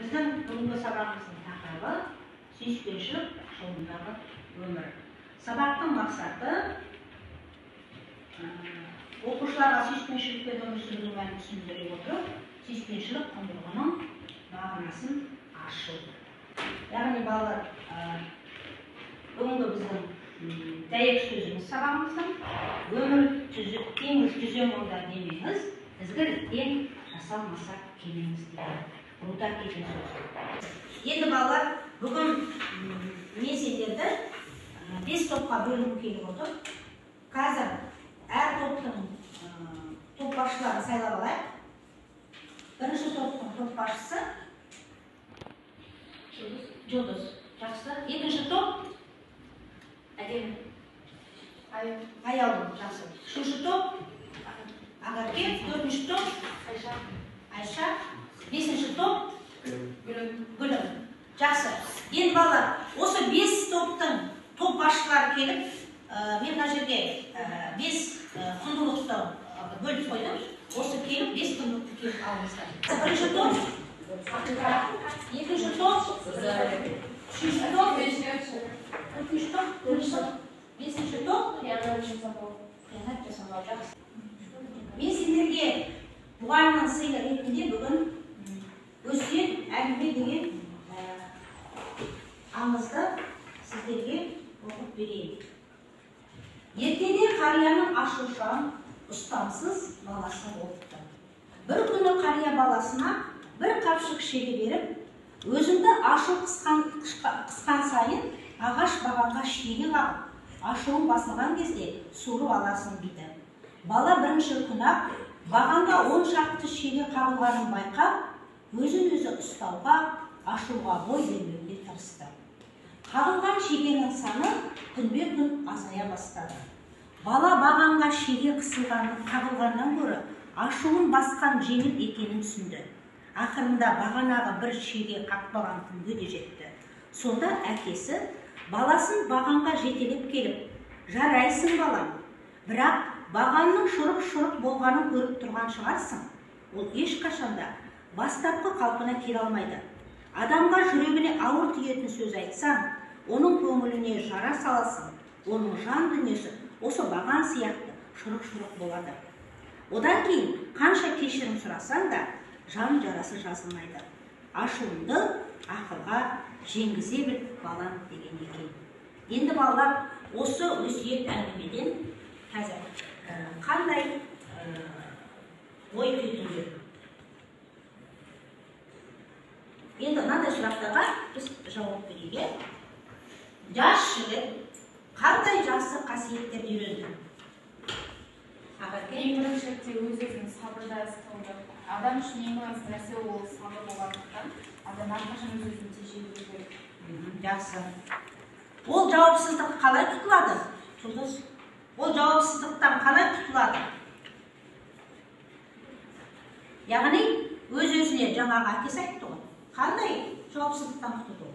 Біздің бүгінгі сабағымыздың тақырыбы сүйіспеншілік жолындағы өмір. Сабақтың мақсаты оқушыларға сүйіспеншілікпен өмір сүру мәнін түсіндіре отырып, сүйіспеншілік құндылығының мағынасын ашу. Яғни балалар, бүгінгі біздің дәйек сөзіміз сабағымыздың өмір теңіз жүзем олдар демеңіз, ізгіліктен жасалмаса келеміз деген. Руда келген сөз. Енді балалар, бүгін мен сендерді 5 топқа бөлініп келіп отыр. Қазір әр топтың топ басшыларын сайлап алайық. Бірінші топтың топ басшысы Жұлдыз. Жақсы. Екінші топ әдемі. Аялым. Жақсы. Үшінші топ Ағарке. Төртінші топ Айша. Бесінші топ Гүлім. Жақсы. Енді балалар, осы 5 топтың топ басшылары келіп, мен мына жерге 5 құндылықты бөліп қойдым. Осы келіп 5 құндылықты келіп алыңыздар. Бірінші топ, екінші топ, үшінші топ, төртінші топ, бесінші топ, қиянат жасамау. Жақсы. Мен сендерге мұғалімнің сыйлы ретінде бүгін өсиет әңгіме деген аңызды сіздерге оқып берейін. Ертеде қарияның ашушаң, ұстамсыз баласы болыпты. Бір күні қария баласына бір қапшық шеге беріп, өзіңді ашу қысқан сайын ағаш бағанға шеге қағып, ашуың басылған кезде суырып аласың дейді. Бала бірінші күні бағанға 10 шақты шеге қағылғанын байқап, өзін-өзі ұстауға, ашуға бой бермеуге тырысты. Қағылған шегенің саны күнбе-күн азая бастады. Бала бағанға шеге қағылғаннан гөрі ашуын басқан жеңіл екенін түсінді. Ақырында бағанағы бір шеге қақпаған күнге де жетті. Сонда әкесі баласын бағанға жетелеп келіп, жарайсың балам, бірақ бағанның шұрық-шұрық болғанын көріп тұрған шығарсың. Ол ешқашанда бастапқы қалпына келе алмайды. Адамға жүрегіне ауыр тиетін сөз айтсаң, оның көңіліне жара саласың, оның жан дүниесі осы баған сияқты шұрық-шұрық болады. Одан кейін қанша кешірім сұрасаң да, жан жарасы жазылмайды. Ашуыңды ақылға жеңгізе біл балам деген екен. Енді балалар, осы өсиет әңгімеден қазір қандай ой түйдіңдер? Енді мынандай сұрақтарға біз жауап берейік. Жас жігіт қандай жақсы қасиеттерді үйренді? Ең біріншілікте өз-өзін сабырда ұстауды. Адам үшін ең маңызды нәрсе ол сабыр болғандықтан, адам әрқашан өз-өзін тежеуі керек. Жақсы. Ол жауапсыздық қалай құтылады? Жұлдыз, ол жауапсыздықтан қалай құтылады? Яғни өз-өзіне жаңағы әкесі айтты ғой. Қандай жауапсыздықтан құтылды?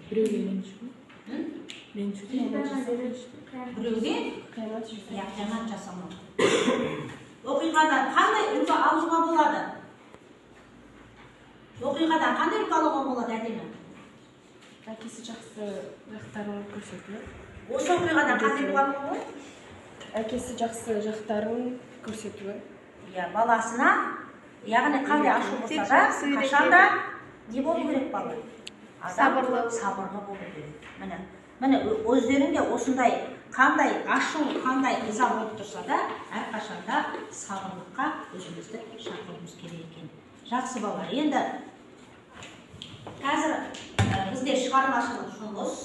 Біреуге меншік. Біреуге қиянат жасамау. Оқиғадан қандай үлгі алуға болады? Оқиғадан қандай үлгі алуға болады әдемі? Әкесі жақсы жақтарын көрсетіліп. Осы оқиғадан қандай үлгі алуға болады? Әкесі жақсы жақтарын көрсетуі. Баласына, яғни қандай ашу болса да, қашанда не болу керек бала? Сабырлы болу керек. Міне өздерінде осындай қандай ашу, қандай ыза болып тұрса да, әрқашанда сабырлыққа өзімізді шақыруымыз керек екен. Жақсы балалар, енді қазір бізде шығармашылық жұмыс.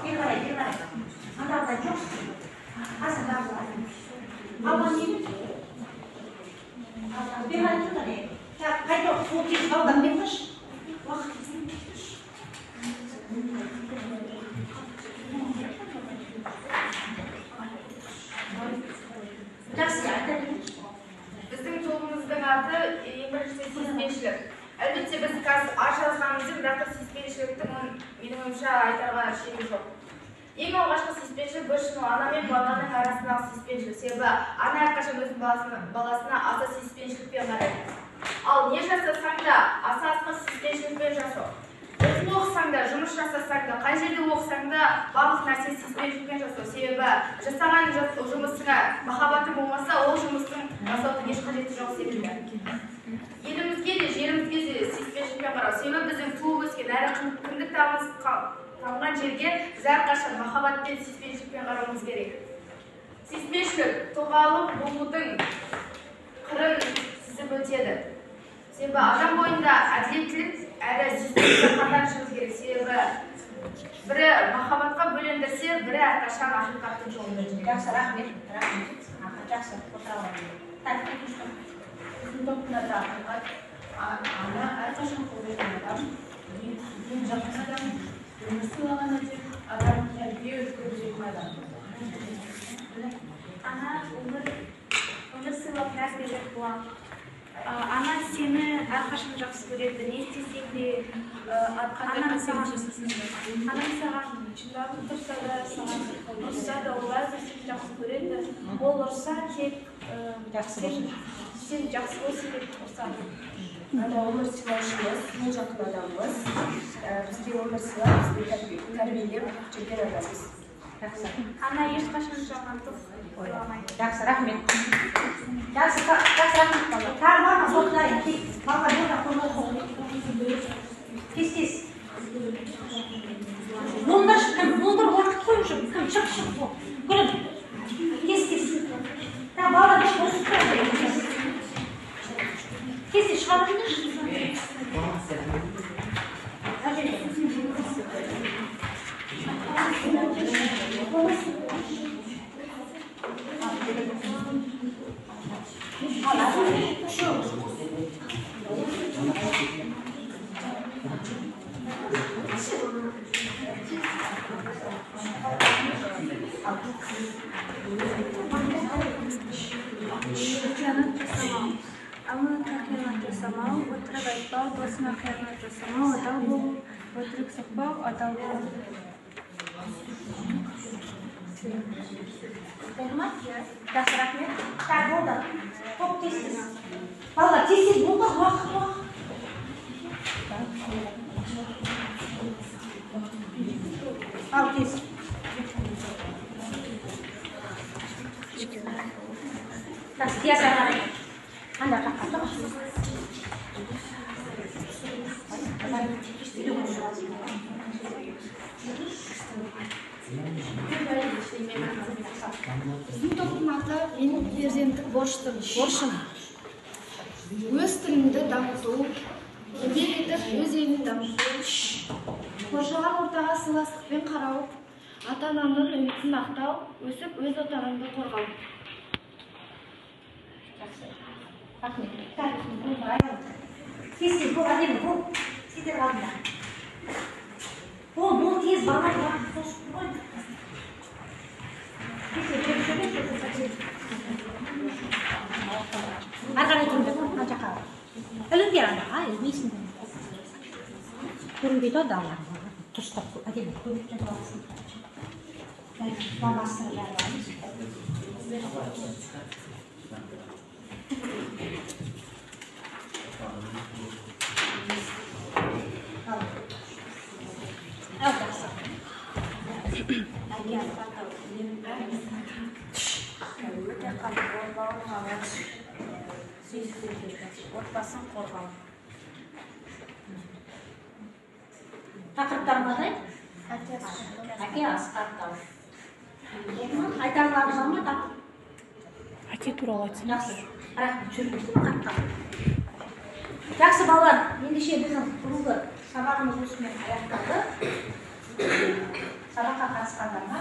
Ini Ала не ben aytdım da ne? Kayda o kez baldan ben kaç? Жақсы, айта беріңізші. Біздің тобымыздың аты ең бірінші сүйіспеншілік. Әлбетте біз қазір аш жазғанымызбен, бірақ та сүйіспеншіліктің менің ойымша айтарға шегі жоқ. Ең алғашқы сүйіспеншілік бір шын ана мен баланың арасындағы сүйіспеншілік. Себебі ана әрқашан өзінің баласына аса сүйіспеншілікпен қарайды. Ал не жасасаң да аса сүйіспеншілікпен жасау. Өзің оқысаң да, жұмыс жасасаң да, қай жерде оқысаң да барлық нәрсе сүйіспеншілікпен жасау. Себебі жасаған жұмысыңа махаббаты болмаса, ол жұмыстың жасаудың еш қажеті жоқ секілді. Елімізге де, жерімізге де сүйіспеншілікпен қарау. Себебі біздің туып өскен әрі кіндік тамған жерге біз әрқашан махаббатпен, сүйіспеншілікпен қарауымыз керек. Сүйіспеншілік тұлғалық болудың қырын сызып өтеді. Себебі адам бойында әділеттілік әрі сүйіспеншілік қатар шығу керек. Себебі бірі махаббатқа бөлендірсе, бірі әрқашан ақиқаттың жолын жүреді. Жақсы, рахмет. Жақсы, отыра аламын. Біздің топтарда ақиқат, ана әрқашан қолдайтын адам, ең жақын адам, өмір сыйлаған адам, тәрбие өткізетін адам. Ана өмір сыйлап тәрбиелеп болады. Ана сені әрқашан жақсы көреді, не істесең де анаң саған шындап тұрса да, саған ұрса да, ол әрбір сені жақсы көреді. Ол ұрса тек сен жақсы болсын деп ұрсады. Ана өмір сыйлаушымыз, ең жақын адамымыз, бізге өмір сыйлап, бізге тәрбиелеп жүрген адамымыз. Ана ешқашан жамандық ойламайды. Жақсы, рахмет. Жақсы, рахмет бала. Тағы бар ма? Соқтайын. Бала burada қоймай қоймай. Тез. Бұлдар уақыт қойып жүр. Шық. Көрім. Тез. Та бала да қосып тұрады. Тез шығарыңдаршы. Қиянат жасамау, өтірік айтпау, досына қиянат жасамау, адал болу, өтірік соқпау, адал болу. Болды ма? Жақсы, рахмет. Так, болды. Топ тез. Балалар, тез болды, уақыт. Ал тез. Так, biasa lari. Anda kakak tuh. Біздің топтың аты менің перзенттік борышым. Өз тіліңді дамыту, еңбек етіп өз елін дамыту, қоршаған ортаға сыйластықпен қарау, ата-ананың үмітін ақтау, өсіп өз отаныңды қорғау. Tez, бұл әдемі, бұл. Сендер алдында. Бұл тез балалар уақыт созып қой. Арқарай тұрды, мына жаққа. Ілінбей анаға, ілмейсің. Көрінбейді ау далар. Тұрыстап әдемі, көмектен қаласын. Мамасының бәрі аламыз. Отбасын қорғау. Тақырыптар қандай? Әке асқақтау. Айтарлары бар ма тақырып? Әке туралы айтсын. Жақсы. Рахмет, жүргізді қаттау. Жақсы балалар, ендеше біздің бүгінгі сабағымыз осымен аяқталды. Сабаққа қатысқандарға